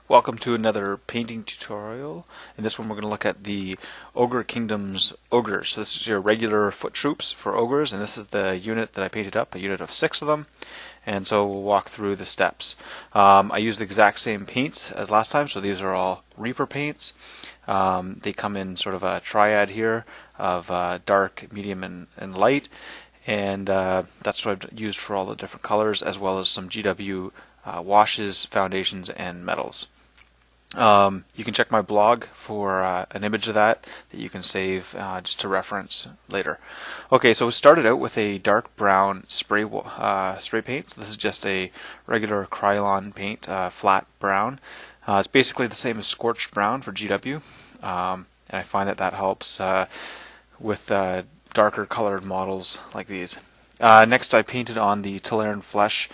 Welcome to another painting tutorial. In this one we're going to look at the Ogre Kingdom's Ogres. So this is your regular foot troops for Ogres, and this is the unit that I painted up, a unit of 6 of them. And so we'll walk through the steps. I used the exact same paints as last time, so these are all Reaper paints. They come in sort of a triad here of dark, medium, and light. And that's what I've used for all the different colors, as well as some GW washes, foundations, and metals. You can check my blog for an image of that you can save just to reference later. Okay, so we started out with a dark brown spray paint. So this is just a regular Krylon paint, flat brown. It's basically the same as scorched brown for GW, and I find that helps with darker colored models like these. Next I painted on the Teleran Flesh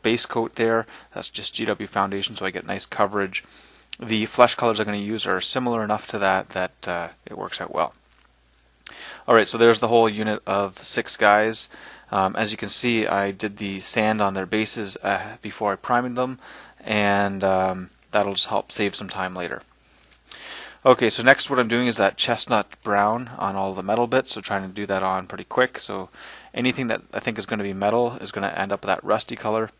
base coat there. That's just GW foundation, so I get nice coverage. The flesh colors I'm going to use are similar enough to that it works out well. Alright, so there's the whole unit of 6 guys. As you can see, I did the sand on their bases before I primed them, and that'll just help save some time later. Okay, so next what I'm doing is that chestnut brown on all the metal bits, so trying to do that on pretty quick. So anything that I think is going to be metal is going to end up with that rusty color.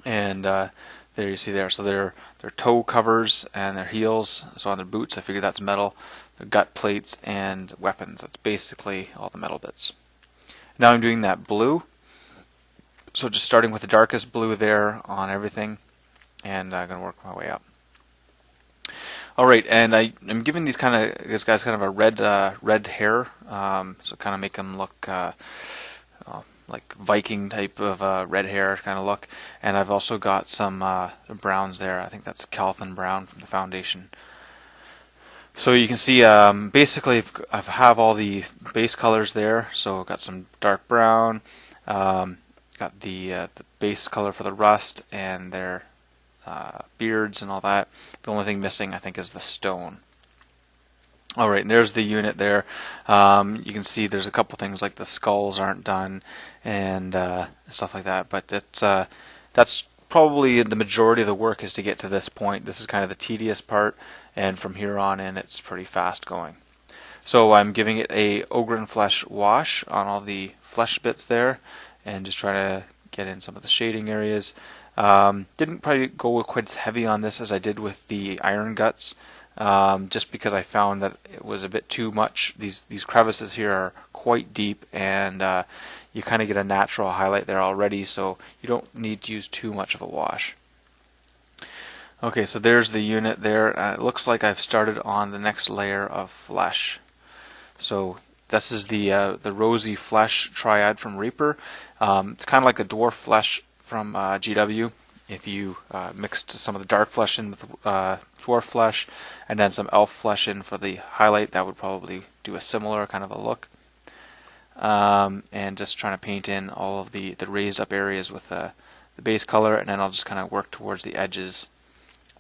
And there you see there. So their toe covers and their heels, so on their boots, I figure that's metal. Their gut plates and weapons, that's basically all the metal bits. Now I'm doing that blue. So just starting with the darkest blue there on everything, and I'm going to work my way up. Alright, and I'm giving these guys kind of a red hair, so kind of make them look like Viking type of red hair kind of look. And I've also got some browns there. I think that's Calthan brown from the foundation. So you can see basically I have all the base colors there. So I've got some dark brown, got the base color for the rust and their beards and all that. The only thing missing I think is the stone. Alright, and there's the unit there. You can see there's a couple things like the skulls aren't done and stuff like that, but that's probably the majority of the work is to get to this point. This is kind of the tedious part, and from here on in it's pretty fast going. So I'm giving it a Ogre and Flesh wash on all the flesh bits there, and just trying to get in some of the shading areas. Didn't probably go quite as heavy on this as I did with the iron guts. Just because I found that it was a bit too much. These crevices here are quite deep, and you kind of get a natural highlight there already, so you don't need to use too much of a wash. Okay, so there's the unit there, and it looks like I've started on the next layer of flesh. So this is the rosy flesh triad from Reaper. It's kind of like the dwarf flesh from GW. If you mixed some of the dark flesh in with dwarf flesh and then some elf flesh in for the highlight, that would probably do a similar kind of a look. And just trying to paint in all of the raised up areas with the base color, and then I'll just kind of work towards the edges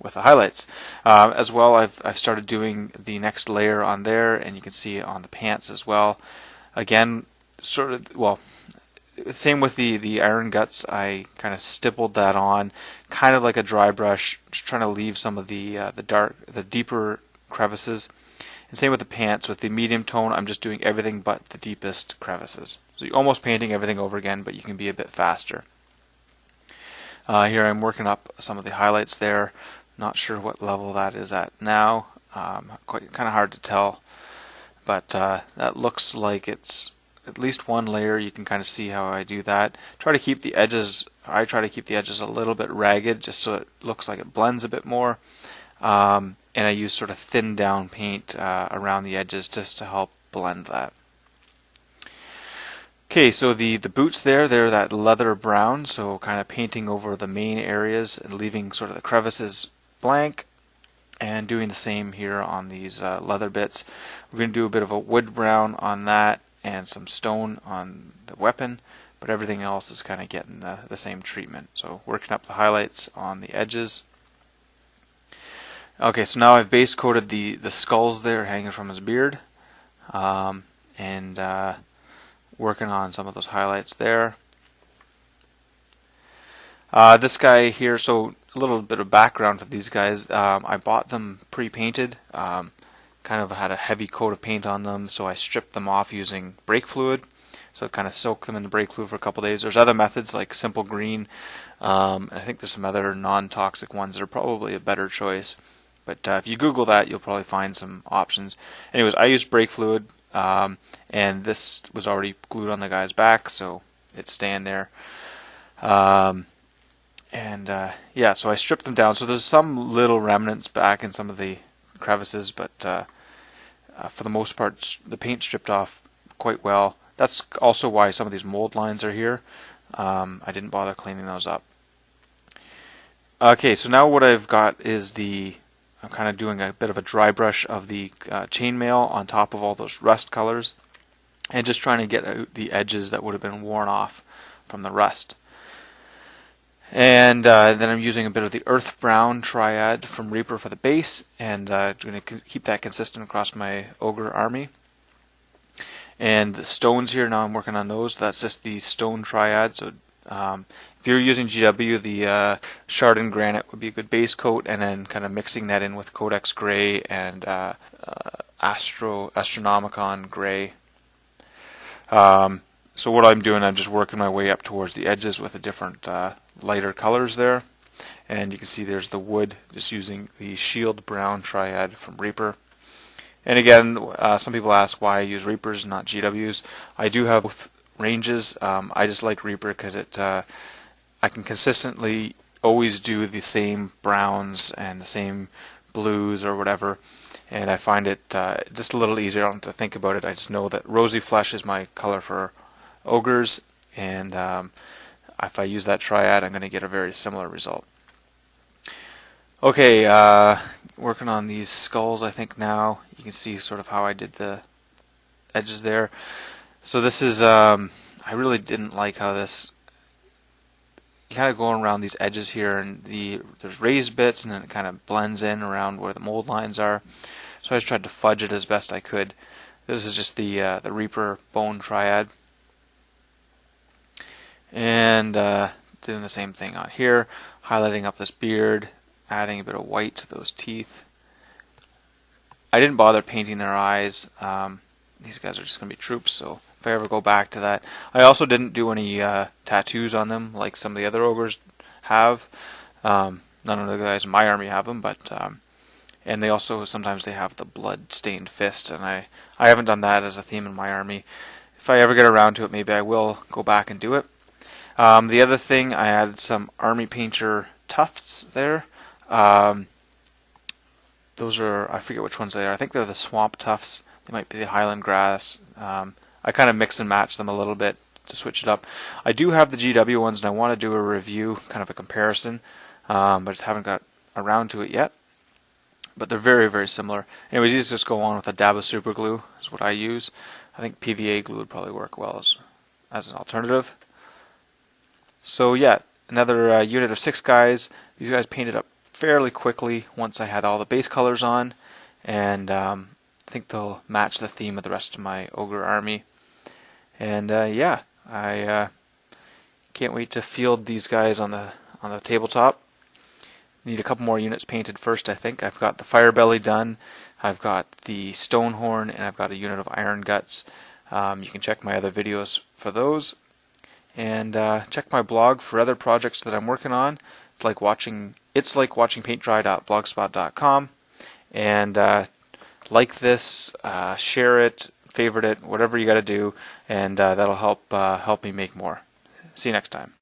with the highlights. As well, I've started doing the next layer on there, and you can see it on the pants as well. Again, sort of, well, same with the iron guts. I kind of stippled that on, kind of like a dry brush, just trying to leave some of the deeper crevices. And same with the pants. With the medium tone, I'm just doing everything but the deepest crevices. So you're almost painting everything over again, but you can be a bit faster. Here I'm working up some of the highlights there. Not sure what level that is at now. Kind of hard to tell, but that looks like it's at least one layer. You can kind of see how I do that. I try to keep the edges a little bit ragged, just so it looks like it blends a bit more. And I use sort of thin down paint around the edges just to help blend that. Okay, so the boots there, they're that leather brown, so kind of painting over the main areas and leaving sort of the crevices blank, and doing the same here on these leather bits. We're going to do a bit of a wood brown on that and some stone on the weapon, but everything else is kind of getting the same treatment. So working up the highlights on the edges. Okay, so now I've base coated the skulls there hanging from his beard, and working on some of those highlights there. This guy here, so a little bit of background for these guys. I bought them pre-painted. Kind of had a heavy coat of paint on them, so I stripped them off using brake fluid. So kind of soak them in the brake fluid for a couple days. There's other methods like simple green. I think there's some other non-toxic ones that are probably a better choice. But if you Google that, you'll probably find some options. Anyways, I used brake fluid, and this was already glued on the guy's back, so it's staying there. Yeah, so I stripped them down. So there's some little remnants back in some of the crevices, but for the most part, the paint stripped off quite well. That's also why some of these mold lines are here. I didn't bother cleaning those up. Okay, so now what I've got is I'm kind of doing a bit of a dry brush of the chainmail on top of all those rust colors, and just trying to get out the edges that would have been worn off from the rust. And then I'm using a bit of the earth brown triad from Reaper for the base, and I'm going to keep that consistent across my Ogre army. And the stones here, now I'm working on those. That's just the stone triad. So if you're using GW, the Chardon granite would be a good base coat, and then kind of mixing that in with Codex gray and Astronomicon gray. So what I'm doing, I'm just working my way up towards the edges with the different lighter colors there. And you can see there's the wood, just using the shield brown triad from Reaper. And again, some people ask why I use Reapers, not GWs. I do have both ranges. I just like Reaper because I can consistently always do the same browns and the same blues or whatever. And I find it just a little easier. I don't have to think about it. I just know that rosy flesh is my color for Ogres, and if I use that triad, I'm going to get a very similar result. Okay, working on these skulls, I think now. You can see sort of how I did the edges there. So this is, I really didn't like how this, kind of going around these edges here, and there's raised bits, and then it kind of blends in around where the mold lines are. So I just tried to fudge it as best I could. This is just the Reaper bone triad. And doing the same thing on here, highlighting up this beard, adding a bit of white to those teeth. I didn't bother painting their eyes. These guys are just going to be troops, so if I ever go back to that. I also didn't do any tattoos on them like some of the other Ogres have. None of the guys in my army have them, but and they also sometimes they have the blood-stained fist, and I haven't done that as a theme in my army. If I ever get around to it, maybe I will go back and do it. The other thing, I added some Army Painter tufts there. Those are, I forget which ones they are. I think they're the swamp tufts. They might be the Highland grass. I kind of mix and match them a little bit to switch it up. I do have the GW ones, and I want to do a review, kind of a comparison, but just haven't got around to it yet. But they're very, very similar. Anyways, these just go on with a dab of super glue is what I use. I think PVA glue would probably work well as an alternative. So yeah, another unit of 6 guys. These guys painted up fairly quickly once I had all the base colors on, and I think they'll match the theme of the rest of my Ogre army. And yeah, I can't wait to field these guys on the tabletop. Need a couple more units painted first, I think. I've got the fire belly done, I've got the stone horn, and I've got a unit of iron guts. You can check my other videos for those. And check my blog for other projects that I'm working on. It's like watching paintdry.blogspot.com. And like this, share it, favorite it, whatever you got to do, and that'll help me make more. See you next time.